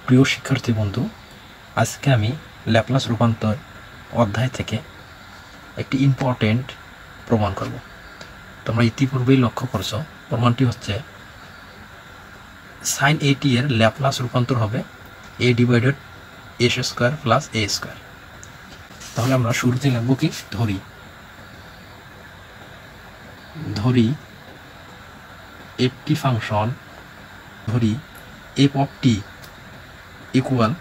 প্রিয় শিক্ষার্থী বন্ধু, আজকে আমি ল্যাপ্লাস রূপান্তর অধ্যায় থেকে একটি ইম্পর্টেন্ট প্রমাণ করব। তোমরা ইতিপূর্বেই লক্ষ্য করছো, প্রমাণটি হচ্ছে সাইন এটি এর ল্যাপ্লাস রূপান্তর হবে a divided s square plus a square. তাহলে আমরা শুরুতে লিখব কি, ধরি একটি ফাংশন, ধরি f of t equal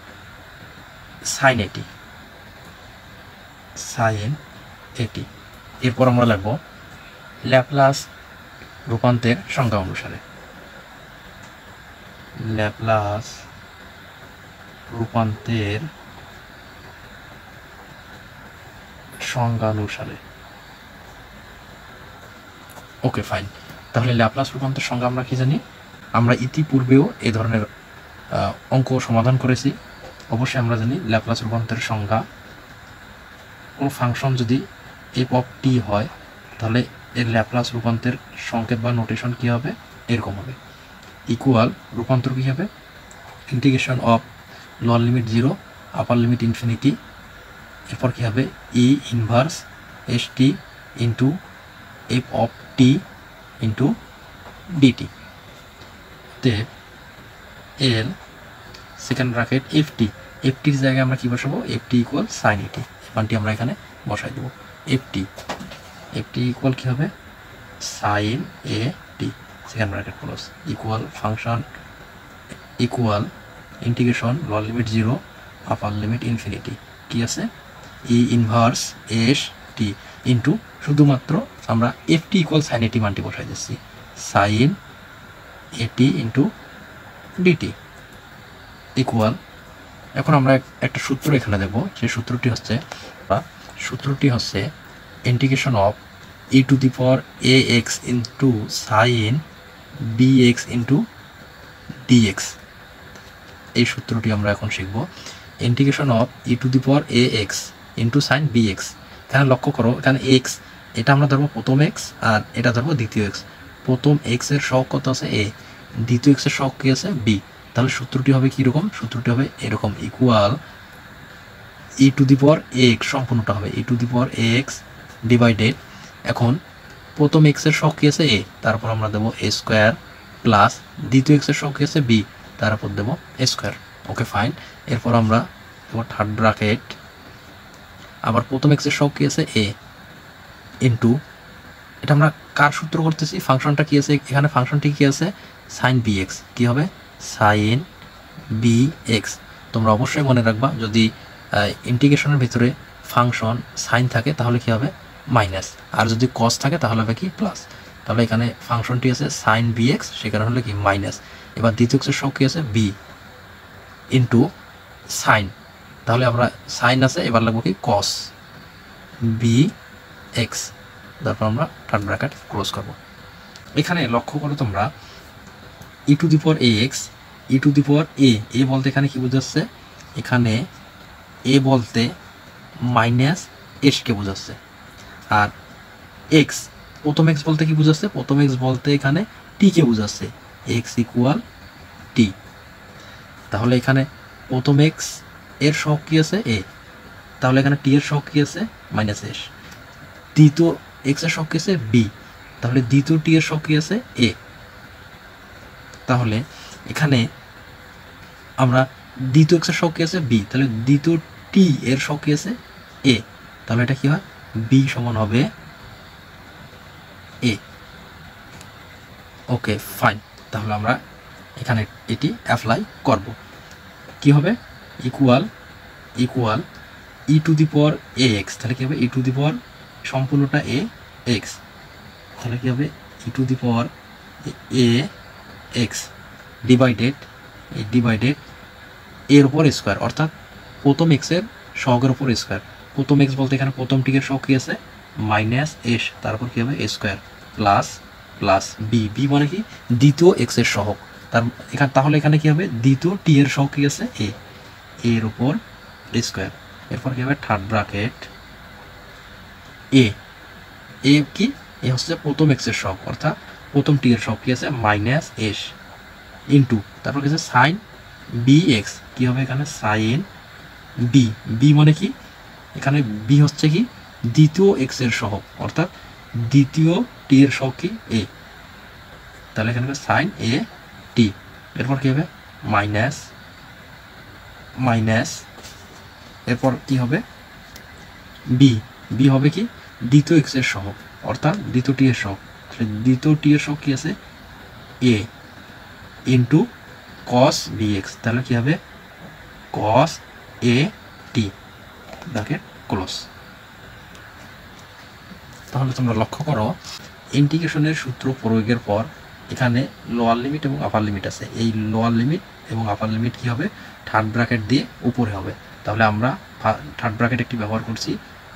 sine এটি। এরপর আমরা লিখব ল্যাপ্লাস রূপান্তরের সংজ্ঞা অনুসারে। ল্যাপ্লাস রূপান্তরের সংজ্ঞা অনুসারে। ওকে, ফাইন। তাহলে ল্যাপ্লাস রূপান্তর সংজ্ঞা আমরা কি জানি? আমরা ইতিপূর্বেও এই ধরনের অঙ্ক সমাধান করেছি। অবশ্যই আমরা জানি ল্যাপ্লাস রূপান্তরের সংজ্ঞা, কোনো ফাংশন যদি এফ অফ টি হয় তাহলে এর ল্যাপ্লাস রূপান্তরের সংকেত বা নোটেশন কী হবে? এরকম হবে, ইকুয়াল রূপান্তর কী হবে? Integration of lower limit 0 upper limit infinity, এরপর কী হবে? E inverse s t into f of t into d t. এর সেকেন্ড ব্র্যাকেট এফটির জায়গায় আমরা কী বসাবো? এফটি ইকুয়াল সাইন এটি। মানটি আমরা এখানে বসাই দেবো। এফটি ইকুয়াল কী হবে? Sine a t, second bracket close, equal function equal integration lower limit 0 upper limit infinity, কী আছে? E inverse s t into, শুধুমাত্র আমরা এফটি ইকুয়াল সাইন এটি মানটি বসাই দিচ্ছি, সাইন এটি ইন্টু ডিটি ইকুয়াল। এখন আমরা একটা সূত্র এখানে দেব, সেই সূত্রটি হচ্ছে integration of e to the power a x into sine b x into dx. এই সূত্রটি আমরা এখন শিখব। Integration of e to the power a x into sine b x. এখানে লক্ষ্য করো, এখানে এক্স, এটা আমরা ধরবো প্রথম এক্স আর এটা ধরবো দ্বিতীয় এক্স। প্রথম এক্স এর সহগ কত আছে? এ। দ্বিতীয় এক্স এর সহগ কী আছে? বি। তাহলে সূত্রটি হবে কীরকম? সূত্রটি হবে এরকম, equal e to the power x, সম্পূর্ণটা হবে e to the power x divided, এখন প্রথম এক্স এর সহগ কী আছে? এ, তারপর আমরা দেবো এ স্কোয়ার প্লাস দ্বিতীয় এক্স এর সহগ কী আছে? বি, তারপর দেবো এ স্কোয়ার। ওকে, ফাইন। এরপর আমরা দেবো থার্ড ব্র্যাকেট, আবার প্রথম এক্স এর সহগ কী আছে? এ ইন্টু, এটা আমরা কার সূত্র করতেছি? ফাংশনটা কী আছে এখানে? ফাংশনটি কী আছে? Sign b x. কী হবে? Sine b x. তোমরা অবশ্যই মনে রাখবা, যদি ইন্টিগ্রেশনের ভিতরে ফাংশন সাইন থাকে তাহলে কী হবে? মাইনাস, আর যদি কস থাকে তাহলে হবে কি? প্লাস। তাহলে এখানে ফাংশনটি আছে সাইন বি এক্স, সেখানে হলে কি? মাইনাস। এবার দ্বিতীয় এক্সের সহগ কী আছে? বি ইন্টু সাইন, তাহলে আমরা সাইন আছে, এবার লাগবো কি? কস বি এক্স, তারপর আমরা থার্ড ব্র্যাকেট ক্লোজ করব। এখানে লক্ষ্য করো তোমরা, e to the power a x, e to the power a বলতে এখানে কী বোঝাচ্ছে? এখানে এ বলতে মাইনাস এসকে বোঝাচ্ছে, আর এক্স, প্রথম এক্স বলতে কি বোঝাচ্ছে? প্রথম এক্স বলতে এখানে টিকে বোঝাচ্ছে, এক্স ইকুয়াল টি। তাহলে এখানে প্রথম এক্স এর সহগ কী আছে? এ, তাহলে এখানে টি এর সহগ কী আছে? Minus S. দ্বিতীয় এক্স এর সহগ কী আছে? বি, তাহলে দ্বিতীয় টি এর সহগ কী আছে? এ। তাহলে এখানে আমরা দ্বিতীয় এক্স এর সহগ কী আছে? বি, তাহলে দ্বিতীয় টি এর সহগ কী আছে? এ, তাহলে এটা কী হয়? বি সমান হবে এ। ওকে, ফাইন। তাহলে আমরা এখানে এটি অ্যাপ্লাই করব। কি হবে? Equal e to the power a x, তাহলে কী হবে? ই টু দি পাওয়ার সম্পূর্ণটা এ এক্স, তাহলে কী হবে? E to the power a x divided এর উপর স্কোয়ার, অর্থাৎ প্রথম এক্সের সহগের উপর স্কোয়ার। প্রথম এক্স বলতে এখানে প্রথম টিকের সহগ কী আছে? মাইনাস এস, তারপর কী হবে? এ স্কোয়ার প্লাস বি মানে কি? দ্বিতীয় এক্সের সহগ। তাহলে এখানে কী হবে? দ্বিতীয় টি এর সহগ কী আছে? এ, এর উপর স্কোয়ার। এরপর কী হবে? থার্ড ব্র্যাকেট এ কি? এ হচ্ছে প্রথম এক্সের সহগ, অর্থাৎ প্রথম টি এর সহগ কী আছে? মাইনাস এস ইন্টু, তারপর কী আছে? সাইন বি এক্স কী হবে এখানে সাইন বি, বি মানে কি এখানে বি হচ্ছে কি দ্বিতীয় এক্স এর সহগ, অর্থাৎ দ্বিতীয় টি এর সহগ কি এ, তাহলে এখানে সাইন এ টি। এরপর কী হবে মাইনাস মাইনাস, এরপর কি হবে বি, বি হবে কি দ্বিতীয় এক্স এর সহগ, অর্থাৎ দ্বিতীয় টি এর সহগ, দ্বিতীয় টি এর সহগ কি আছে এ ইন্টু কস বি এক্স, তাহলে কি হবে কস এ টি ব্র্যাকেট ক্লোজ। তাহলে তোমরা লক্ষ্য করো ইন্টিগ্রেশনের সূত্র প্রয়োগের পর এখানে লোয়ার লিমিট এবং আপার লিমিট আছে, এই লোয়ার লিমিট এবং আপার লিমিট কি হবে থার্ড ব্র্যাকেট দিয়ে উপরে হবে। তাহলে আমরা থার্ড ব্র্যাকেট একটি ব্যবহার করছি,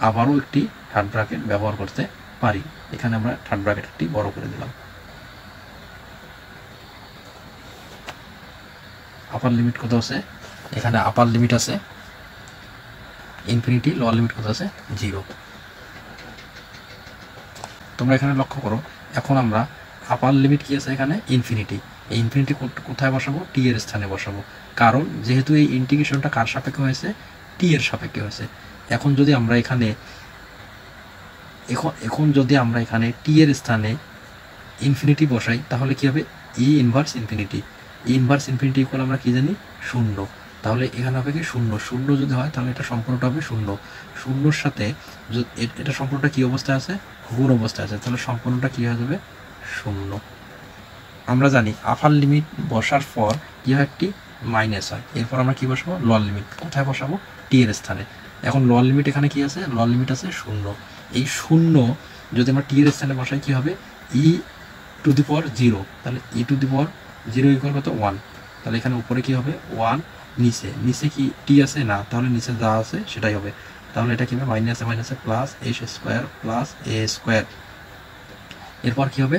আবারও একটি থার্ড ব্র্যাকেট ব্যবহার করতে পারি। এখানে আমরা থার্ড ব্র্যাকেট একটি বড় করে দিলাম। আপার লিমিট কত আছে, এখানে আপার লিমিট আছে ইনফিনিটি, লোয়ার লিমিট কত আছে 0। তোমরা এখানে লক্ষ্য করো এখন আমরা আপার লিমিট কি আছে এখানে ইনফিনিটি, এই ইনফিনিটি কোথায় বসাবো টি এর স্থানে বসাবো, কারণ যেহেতু এই ইন্টিগ্রেশনটা কার সাপেক্ষে হয়েছে টি এর সাপেক্ষে হয়েছে। এখন যদি আমরা এখানে যদি আমরা এখানে টি এর স্থানে ইনফিনিটি বসাই তাহলে কি হবে ই ইনভার্স ইনফিনিটি, ই ইনভার্স ইনফিনিটি ইকুয়াল আমরা কি জানি 0, তাহলে এখানে হবে কি 0, 0 যদি হয় তাহলে এটা সম্পূর্ণটা হবে 0, 0-র সাথে এটা সম্পূর্ণটা কি অবস্থায় আছে গুণ অবস্থায় আছে, তাহলে সম্পূর্ণটা কি হয়ে যাবে 0। আমরা জানি আপার লিমিট বসার পর কি হয় একটি মাইনাস হয়, এরপর আমরা কি বসাবো লোয়ার লিমিট, কোথায় বসাবো টি এর স্থানে। এখন লোয়ার লিমিট এখানে কি আছে লোয়ার লিমিট আছে 0, এই 0 যদি আমরা টি এর স্থানে বসাই কি হবে ই টু দি পাওয়ার 0, তাহলে ই টু দি পাওয়ার 0 ইকুয়াল কত 1, তাহলে এখানে উপরে কি হবে 1, নিচে কি টি আছে না, তাহলে নিচে যা আছে সেটাই হবে, তাহলে এটা কি হবে মাইনাসে মাইনাসে প্লাস এস স্কোয়ার প্লাস এ স্কোয়ার। এরপর কি হবে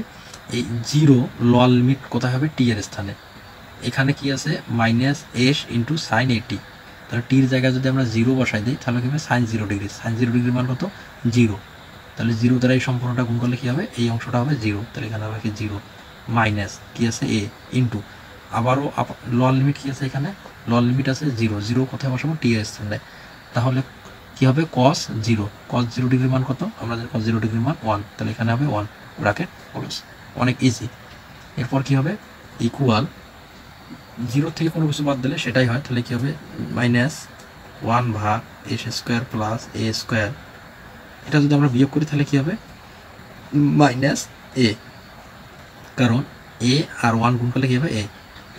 এই 0 লোয়ার লিমিট কোথায় হবে টি এর স্থানে, এখানে কি আছে মাইনাস এস ইন্টু সাইন এটি, তাহলে টির জায়গায় যদি আমরা 0 বসাই দিই তাহলে কি হবে সাইন 0 ডিগ্রি, সাইন 0 ডিগ্রি মান কত 0, তাহলে 0 দ্বারা এই সম্পূর্ণটা গুণ করলে কি হবে এই অংশটা হবে 0, তাহলে এখানে হবে কি 0 মাইনাস কি আছে এ ইন্টু আবারও লোয়ার লিমিট কি আছে এখানে লোয়ার লিমিট আছে 0, 0 কোথায় বসাবো টি এর স্থানে, তাহলে কি হবে cos 0, cos 0 ডিগ্রি মান কত আমরা জানি cos 0 ডিগ্রি মান 1, তাহলে এখানে হবে 1 ব্র্যাকেট ক্লোজ, অনেক ইজি। এরপর কি হবে ইকুয়াল 0 থেকে কোনো কিছু বাদ দিলে সেটাই হয়, তাহলে কি হবে মাইনাস 1 ভাগ এস স্কোয়ার প্লাস এ স্কোয়ার, এটা যদি আমরা বিয়োগ করি তাহলে কি হবে মাইনাস এ, কারণ এ আর 1 গুণ করলে কি হবে এ,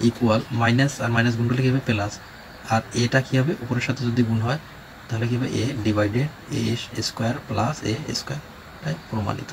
ইকুয়াল মাইনাস আর মাইনাস গুণ করলে কি হবে প্লাস, আর এটা কি হবে উপরের সাথে যদি গুণ হয় তাহলে কি হবে এ ডিভাইডেড এ স্কোয়ার প্লাস এ স্কোয়ার, তাই প্রমাণিত।